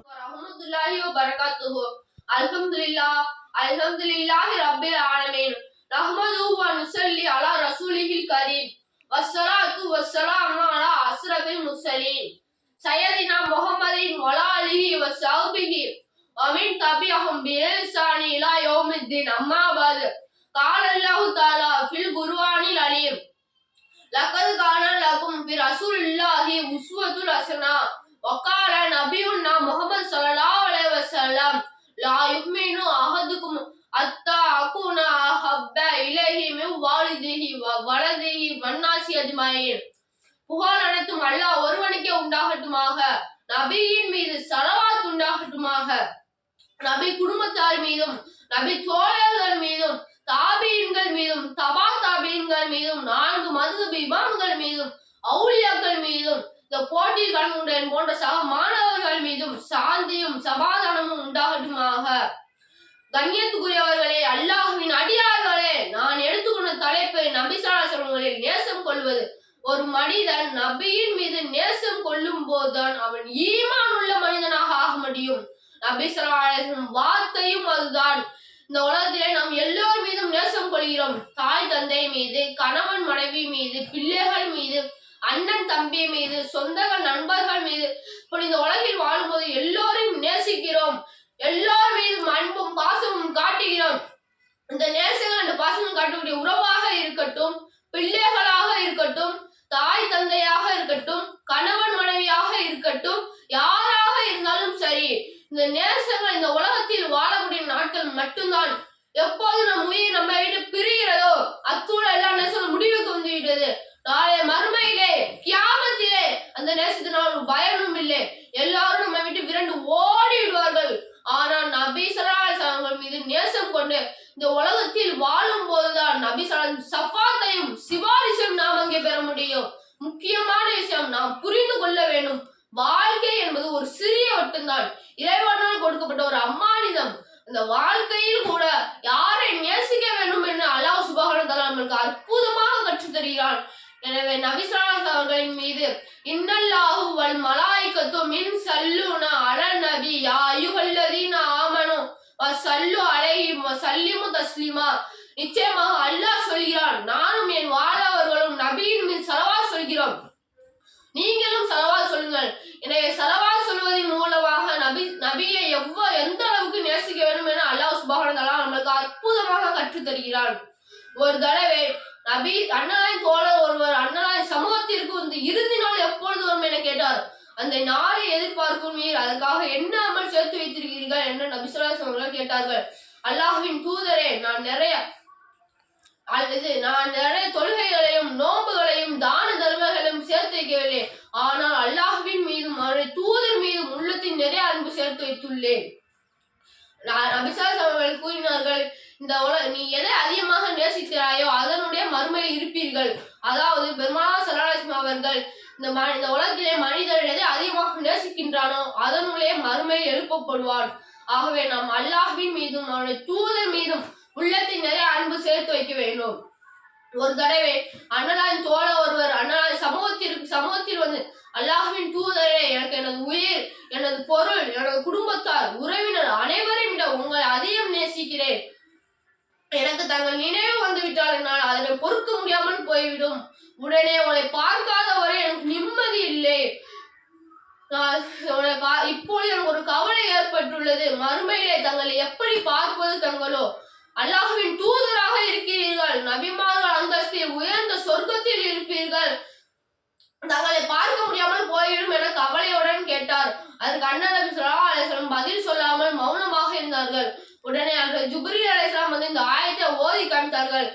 warahmatullahi wabarakatuh. Alhamdulillahi rabbil alamin. Nahmaduhu wa nusalli ala rasulihil karim. Wassalatu wassalamu ala asrafil mursalin. Sayyidina Muhammadin wa alihi wa sahbihi wa min tabi'ahum bi ihsani ila yaumiddin. Amma ba'd. Qala Allahu ta'ala fil Qur'anil alim. Laqad kana lakum fi rasulillahi uswatun hasanah. Wa qala nabiyuna Muhammad sallallahu alaihi wasallam la yu'minu ahadukum hatta akuna ahabba ilayhi min walidihi wa waladihi wan nasi ajmain. புகழ் அனைத்தும் அல்லாஹ் ஒருவனுக்கே உண்டாகட்டுமாக. நபியின் மீது ஸலவாத் உண்டாகட்டுமாக. நபி குடும்பத்தார் மீதும் நபி தோழர்கள் மீதும் தாபீன்கள் மீதும் தபா தாபீன்கள் மீதும் 4 மதுஹப் இமாம்கள் மீதும் அவுலியாக்கள் மீதும் இந்த போட்டியில் கலந்து கொண்ட போன்ற சக மாணவர்கள் மீதும் சாந்தியும் சமாதானமும் உண்டாகட்டுமாக. கண்ணியத்துக்குரியவர்களே, அல்லாஹ்வின் அடியார்களே, நான் எடுத்துக்கொண்ட தலைப்பு நபி ஸல்லல்லாஹு அலைஹி வஸல்லம் நேசம் கொள்வது. ஒரு மனிதன் நபியின் மீது நேசம் கொள்ளும் போதுதான் அவன் ஈமான் உள்ள மனிதனாக ஆக முடியும். நபி ஸல்லல்லாஹு அலைஹி வஸல்லம் வார்த்தையும் அதுதான். இந்த உலகத்திலே நாம் எல்லோர் மீதும் நேசம் கொள்கிறோம். தாய் தந்தை மீது, கணவன் மனைவி மீது, பிள்ளைகள் மீது, அண்ணன் தம்பி மீது, சொந்தங்கள் நண்பர்கள் மீது, இப்படி இந்த உலகில் வாழும்போது எல்லோரையும் நேசிக்கிறோம். எல்லோர் மீதும் அன்பும் பாசமும் காட்டுகிறோம். இந்த நேசங்கள் அந்த பாசமும் காட்டக்கூடிய உறவாக இருக்கட்டும், பிள்ளைகளாக இருக்கட்டும், தாய் தந்தையாக இருக்கட்டும், கணவன் மனைவியாக இருக்கட்டும், யாராக இருந்தாலும் சரி, இந்த நேசங்கள் இந்த உலகத்தில் வாழக்கூடிய நாட்கள் மட்டும்தான். எப்போது நம் உயிர் நம்ம விட்டு பிரிகிறதோ அத்தோடு எல்லா நேசங்களும் முடிவுக்கு வந்து விட்டது. நாளை மறுமையிலே கியாமத்திலே அந்த நேசத்தினால் ஒரு பயனும் இல்லை. எல்லாரும் நம்ம விட்டு விரண்டு ஓடி விடுவார்கள். ஆனால் நபி ஸல்லல்லாஹு அலைஹி வஸல்லம் மீது நேசம் கொண்டு இந்த உலகத்தில் வாழும் போதுதான் நபி ஸல்லல்லாஹு ஷஃபாத்தையும் சிபாரிசையும் நாம் அங்கே பெற முடியும். முக்கியமான விஷயம் நாம் புரிந்து கொள்ள வேண்டும். வாழ்க்கை என்பது ஒரு சிறிய வட்டம்தான். இறைவனால் கொடுக்கப்பட்ட ஒரு அம்மானிதம். அந்த வாழ்க்கையில் கூட யாரை நேசிக்க வேண்டும் என்று அல்லாஹ் சுப்ஹானஹு வ தஆலா நமக்கு அற்புதமாக கற்றுத் தருகிறான். எனவே நபி ஸல்லல்லாஹு அலைஹி அவர்களின் மீது இன்னல்லாஹு வல் மலாயிகத்து மின் ஸல்லூனா அலன் நபி யா அய்யுஹல்லதீன ஆமனு வ ஸல்லு அலைஹி வ ஸல்லிமு தஸ்லீமா. நிச்சயமாக அல்லாஹ் சொல்கிறான், நானும் என் வாழவர்களும் நபியின் மீது ஸலவாத் சொல்கிறோம், நீங்களும் ஸலவாத் சொல்லுங்கள். எனவே ஸலவாத் சொல்வதன் மூலமாக நபியை எந்த அளவுக்கு நேசிக்க வேண்டும் என அல்லாஹ் சுப்ஹானஹு வ தஆலா நமக்கு அற்புதமாக கற்றுத் தருகிறான். ஒரு தடவை நபி அண்ணலாய் தோழர் ஒருவர் அண்ணலாய் சமூகத்திற்கு வந்து இறுதி நாள் எப்பொழுது வரும் என கேட்டார். அந்த நாளை எதிர்பார்க்கும் நீர் அதற்காக என்ன அமல் சேர்த்து வைத்திருக்கிறீர்கள் என்று நபி ஸல்லல்லாஹு அலைஹி வஸல்லம் கேட்டார்கள். அல்லாஹ்வின் தூதரே, நான் நிறைய தொழுகைகளையும் நோன்புகளையும் தான தர்மங்களையும் சேர்த்து வைக்கவில்லை, ஆனால் அல்லாஹ்வின் மீதும் அவருடைய தூதர் மீதும் உள்ளத்தின் நிறைய அன்பு சேர்த்து வைத்துள்ளேன். நபி ஸல்லல்லாஹு அலைஹி வஸல்லம் கூறினார்கள், நீ எதை அதிகமாக நேசிக்கிறாயோ அதனுடைய மறுமையில் இருப்பீர்கள். அதாவது பெருமானார் ஸல்லல்லாஹு அலைஹி வஸல்லம் அவர்கள் இந்த உலகத்திலே மனிதன் எதை அதிகமாக நேசிக்கின்றானோ அதனுடைய மறுமையில் எழுப்பப்படுவான். ஆகவே நாம் அல்லாஹ்வின் மீதும் அவருடைய தூதர் மீதும் உள்ளத்தின் நிறைய அன்பு சேர்த்து வைக்க வேண்டும். ஒரு தடவை அண்ணலாயின் தோழர் ஒருவர் அண்ணலாயின் சமூகத்தில் வந்து, அல்லாஹ்வின் தூதரே, எனக்கு எனது உயிர், எனது பொருள், எனது குடும்பத்தார், உறவினர் அனைவரையும் விட உங்களை அதிகம் நேசிக்கிறேன். எனக்கு தங்கள் நினைவு வந்து விட்டால் என்னால் அதனை பொறுக்க முடியாமல் போய்விடும். உடனே உங்களை பார்க்காத வரை எனக்கு நிம்மதி இல்லை. இப்பொழுது எனக்கு ஒரு கவலை ஏற்பட்டுள்ளது. மறுமையிலே தங்களை எப்படி பார்ப்பது தங்களோ? அல்லாஹ்வின் தூதராக இருக்கிறீர்கள், நபிமார்கள் அந்தஸ்தில் உயர்ந்த சொர்க்கத்தில் இருப்பீர்கள், தங்களை பார்க்க முடியாமல் போய்விடும் என கவலையுடன் கேட்டார். அதற்கு அண்ணன் நபி ஸல்லல்லாஹு அலைஹி வஸல்லம் பதில் சொல்லாமல் மௌனமாக இருந்தார்கள். உடனே ஜிப்ரீல் அலைஹிஸ்ஸலாம் வந்து இந்த ஆயத்தை ஓதி காண்பித்தார்கள்.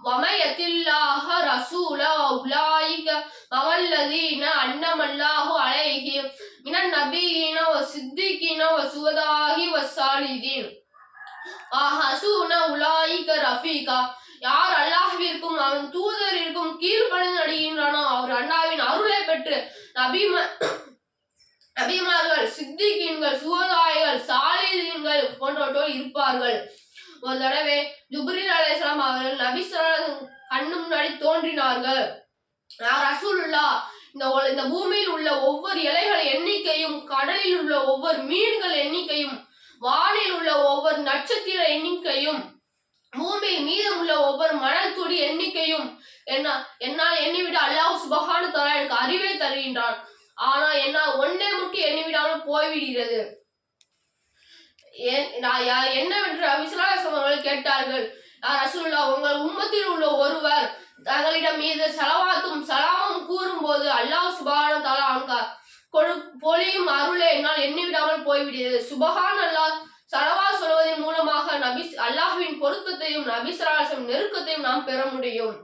வமயத்தில்லாஹ ரசூல உலாயிக மவல்லதீன அன்னமல்லாஹு அலைஹி மினன் நபியீன வ சித்திகீன வ சுஹதாஹி வ ஸாலிஹீன் ஹஸூன உலாயிக ரஃபீகா. யார் அல்லாஹ்விற்கும் அவன் தூதரிற்கும் கீழ்ப்படிந்து நடிகின்றானோ அவர் அல்லாஹ்வின் அருளை பெற்று நபிமார்கள், சித்திகீன்கள், சுஹதாய்கள், சாலிஹீன்கள் போன்றவற்றோடு இருப்பார்கள். ஒரு தடவை ஜிப்ரீல் அலைஹிஸ்ஸலாம் அவர்கள் நபி ஸல்லல்லாஹு அலைஹி வஸல்லம் கண்ணு முன்னாடி தோன்றினார்கள். யார் ரசூலுல்லாஹ் இந்த பூமியில் உள்ள ஒவ்வொரு இலைகள் எண்ணிக்கையும், கடலில் உள்ள ஒவ்வொரு மீன்கள் எண்ணிக்கையும், வானில் உள்ள ஒவ்வொரு நட்சத்திர எண்ணிக்கையும், பூமியில் மீதம் உள்ள ஒவ்வொரு மணல் துளி எண்ணிக்கையும் என்னால் எண்ணிவிட அல்லாஹ் சுப்ஹானஹு வ தஆலா எனக்கு அறிவை தருகின்றான். ஆனா என்னால் ஒன்னே மட்டும் எண்ணிவிடாமல் போய்விடுகிறது. என்னவென்று நபி ஸல்லல்லாஹு அலைஹி வஸல்லம் அவர்கள் கேட்டார்கள், யா ரசூலுல்லாஹ், உங்கள் உம்மத்தில் உள்ள ஒருவர் தங்களிடம் மீது ஸலவாத்தும் சலாமும் கூறும்போது அல்லாஹ் சுப்ஹானஹு வ தஆலா அவனுக்கு பொழியும் அருளை என்னால் எண்ணிவிடாமல் போய்விடுகிறது. சுப்ஹானல்லாஹ், ஸலவாத் சொல்வதன் மூலமாக அல்லாஹ்வின் பொருத்தத்தையும் நபி ஸல்லல்லாஹு அலைஹி வஸல்லம் நெருக்கத்தையும் நாம் பெற முடியும்.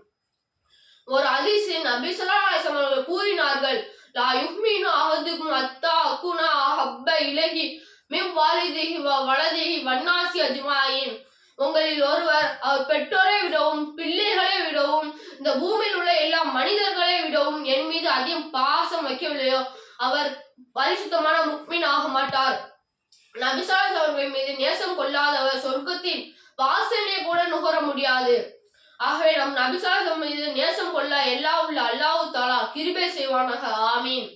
ஒரு ஹதீஸில் நபி ஸல்லல்லாஹு அலைஹி வஸல்லம் அவர்கள் கூறினார்கள், லா யுஹ்மினு அஹதுக்கும் ஹத்தா அகுனா அஹப்ப இலைஹி மின் வாலிதிஹி வ வலதிஹி வன்னாசி அஜ்மாயின். உங்களில் ஒருவர் அவர் பெற்றோரை விடவும், பிள்ளைகளை விடவும், இந்த பூமியில் உள்ள எல்லா மனிதர்களை விடவும் என் மீது அதிகம் பாசம் வைக்கவில்லையோ அவர் பரிசுத்தமான முஃமின் ஆக மாட்டார். நபி ஸல்லல்லாஹு அலைஹி வஸல்லம் அவர்கள் மீது நேசம் கொள்ளாதவர் சொர்க்கத்தின் வாசனை கூட நுகர முடியாது. ஆகவே நம் நபி ஸல்லல்லாஹு அலைஹி வஸல்லம் மீது நேசம் கொள்ள எல்லாம் உள்ள அல்லாஹ் தஆலா கிருபை செய்வானாக. ஆமீன்.